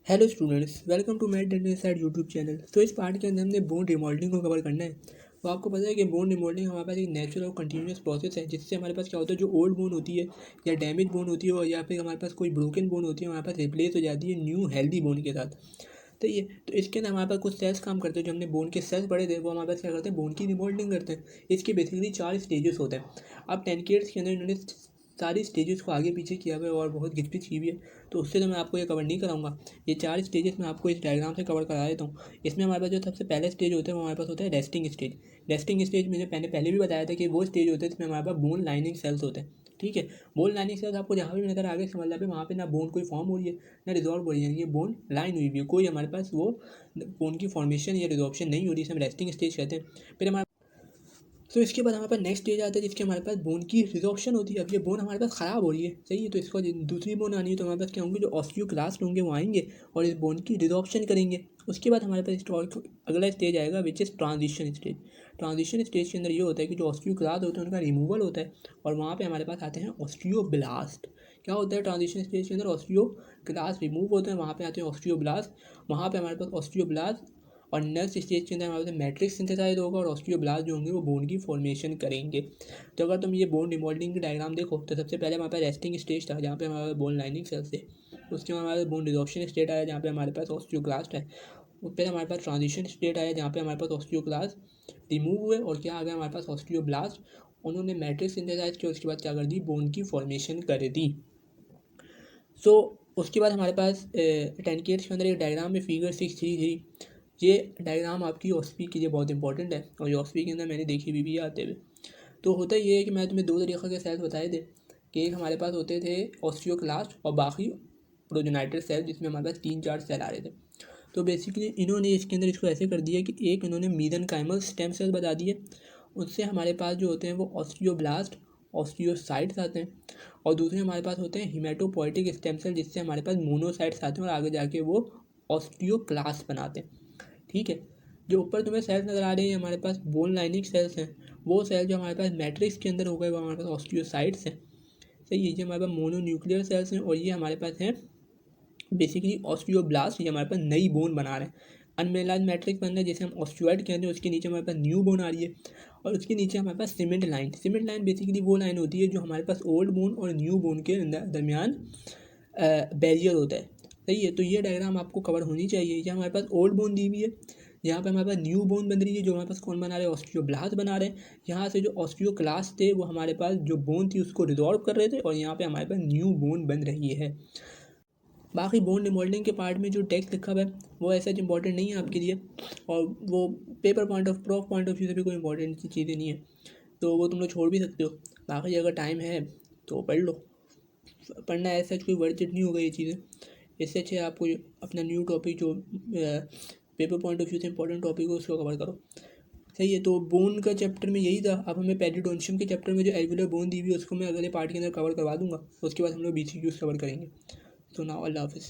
Hello students, welcome to math dental side YouTube channel. तो इस part के अंदर हमने बोन रिमॉडलिंग को कवर करना है। तो आपको पता है कि बोन रिमॉडलिंग हमारे पास एक नेचुरल और कंटिन्यूस प्रोसेस है, जिससे हमारे पास क्या होता है, जो ओल्ड बोन होती है या डैमेज बोन होती है या फिर हमारे पास कोई ब्रोकन बोन होती है, हमारे पास रिप्लेस हो जाती है न्यू हेल्दी बोन के साथ। तो इसके अंदर हमारे पास कुछ सेल्स काम करते हैं। जो हमने बोन के सेल्स पढ़े थे वो हमारे पास क्या करते हैं, बोन की रिमॉडलिंग करते हैं। इसके बेसिकली 4 स्टेजेस होते हैं। अब 10 के अंदर इन्होंने सारी स्टेजेस को आगे पीछे किया हुआ है और बहुत घिचपिच की हुई है, तो उससे तो मैं आपको ये कवर नहीं कराऊंगा। ये 4 स्टेजेस मैं आपको इस डायग्राम से कवर करा देता हूँ। इसमें हमारे पास जो सबसे पहले स्टेज होता है वो हमारे पास होता है रेस्टिंग स्टेज। रेस्टिंग स्टेज मैंने पहले भी बताया था कि वो स्टेज होते हैं जिसमें हमारे पास बोन लाइनिंग सेल्स होते हैं। ठीक है, बोन लाइनिंग सेल्स आपको जहाँ भी नजर आगे समझ पे वहाँ पे ना बोन कोई फॉर्म हो रही है ना रिजॉल्व हो रही है, ये बोन लाइन हुई हुई है, कोई हमारे पास वो बोन की फॉर्मेशन या रिजॉर्प्शन नहीं हो रही, इसे हम रेस्टिंग स्टेज कहते हैं। फिर हमारे तो इसके बाद हमारे पास नेक्स्ट स्टेज आता है जिसके हमारे पास बोन की रिजॉर्प्शन होती है। अब ये बोन हमारे पास ख़राब हो रही है, सही है, तो इसको दूसरी बोन आनी है, तो हमारे पास क्या होंगे, जो ऑस्टियोक्लास्ट होंगे वो आएंगे और इस बोन की रिजॉर्प्शन करेंगे। उसके बाद हमारे पास अगला स्टेज आएगा which is transition stage. Transition stage के अंदर ये होता है कि जो ऑस्टियोक्लास्ट होते हैं उनका रिमूवल होता है और वहाँ पर हमारे पास आते हैं ऑस्टियोब्लास्ट। क्या होता है ट्रांजिशन स्टेज के अंदर, ऑस्टियोक्लास्ट रिमूव होते हैं, वहाँ पे आते हैं ऑस्टियोब्लास्ट। वहाँ पे हमारे पास ऑस्टियोब्लास्ट और नेक्स्ट स्टेज के अंदर हमारे पास मैट्रिक्स सिंथेसाइज होगा और ऑस्टियोब्लास्ट जो होंगे वो बोन की फॉर्मेशन करेंगे। तो अगर तुम ये बोन रिमॉडलिंग की डायग्राम देखो तो सबसे पहले हमारे पास रेस्टिंग स्टेज था जहाँ पे हमारे पास बोन लाइनिंग सेल्स थे। उसके बाद हमारे पास बोन रिजॉर्प्शन स्टेट आया जहाँ पे हमारे पास ऑस्टियोक्लास्ट है। फिर हमारे पास ट्रांजिशन स्टेट आया जहाँ पे हमारे पास ऑस्टियोक्लास्ट रिमूव हुए और क्या आ गया हमारे पास, ऑस्टियोब्लास्ट। उन्होंने मैट्रिक्स सिंथेसाइज किया, उसके बाद क्या कर दी, बोन की फॉर्मेशन कर दी। सो उसके बाद हमारे पास 10 के अंदर एक डायग्राम में फिगर 6 थी। ये डायग्राम आपकी ऑस्पी के लिए बहुत इंपॉर्टेंट है और ये ऑस्पी के अंदर मैंने देखी भी आते हुए। तो होता ये है कि मैं तुम्हें 2 तरीक़े के सेल्स बताए थे कि एक हमारे पास होते थे ऑस्टियोक्लास्ट और बाकी प्रोजेनाइटर सेल, जिसमें हमारे पास 3-4 सेल आ रहे थे। तो बेसिकली इन्होंने इसके अंदर इसको ऐसे कर दिया कि एक इन्होंने मीसेनकाइमल स्टेम सेल बता दिए, उससे हमारे पास जो होते हैं वो ऑस्टियोब्लास्ट ऑस्टियोसाइट्स आते हैं, और दूसरे हमारे पास होते हैं हिमेटोपोइटिक स्टेम सेल, जिससे हमारे पास मोनोसाइट्स आते हैं और आगे जाके वो ऑस्टियोक्लास्ट बनाते हैं। ठीक है, जो ऊपर तुम्हें सेल्स नज़र आ रही है हमारे पास बोन लाइनिंग सेल्स हैं, वो सेल जो हमारे पास मैट्रिक्स के अंदर हो गए वो हमारे पास ऑस्टियोसाइट्स हैं। सही है, ये हमारे पास मोनोन्यूक्लियर सेल्स हैं और ये हमारे पास हैं बेसिकली ऑस्टियोब्लास्ट। ये हमारे पास नई बोन बना रहे हैं, अनमिनरलाइज मैट्रिक्स बन रहा है जिसे हम ऑस्टियोइड कहते हैं। उसके नीचे हमारे पास न्यू बोन आ रही है और उसके नीचे हमारे पास cement line. Cement line basically वो लाइन होती है जो हमारे पास ओल्ड बोन और न्यू बोन के दरमियान बैरियर होता है। सही है, तो ये डायग्राम आपको कवर होनी चाहिए। ये हमारे पास ओल्ड बोन दी हुई है, यहाँ पे हमारे पास न्यू बोन बन रही है, जो हमारे पास कौन बना रहे हैं, ऑस्टियोब्लास्ट बना रहे हैं। यहाँ से जो ऑस्टियोक्लास्ट थे वो हमारे पास जो बोन थी उसको रिजॉल्व कर रहे थे और यहाँ पे हमारे पास न्यू बोन बन रही है। बाकी बोन रिमॉडलिंग के पार्ट में जो टेक्स्ट लिखा हुआ है वो ऐसा इंपॉर्टेंट नहीं है आपके लिए, और वो पेपर पॉइंट ऑफ व्यू से भी कोई इंपॉर्टेंट चीज़ें नहीं है, तो वो तुम लोग छोड़ भी सकते हो। बाकी अगर टाइम है तो पढ़ लो, पढ़ना ऐसा कोई वर्जित नहीं होगा ये चीज़ें। इससे अच्छे आपको अपना न्यू टॉपिक जो पेपर पॉइंट ऑफ व्यू से इंपॉर्टेंट टॉपिक है उसको कवर करो। सही है, तो बोन का चैप्टर में यही था। अब हमें पेरिडोन्शियम के चैप्टर में जो एल्वुलर बोन दी हुई है उसको मैं अगले पार्ट के अंदर कवर करवा दूंगा, उसके बाद हम लोग BCQs कवर करेंगे। तो नाउ अल्लाह हाफिज़।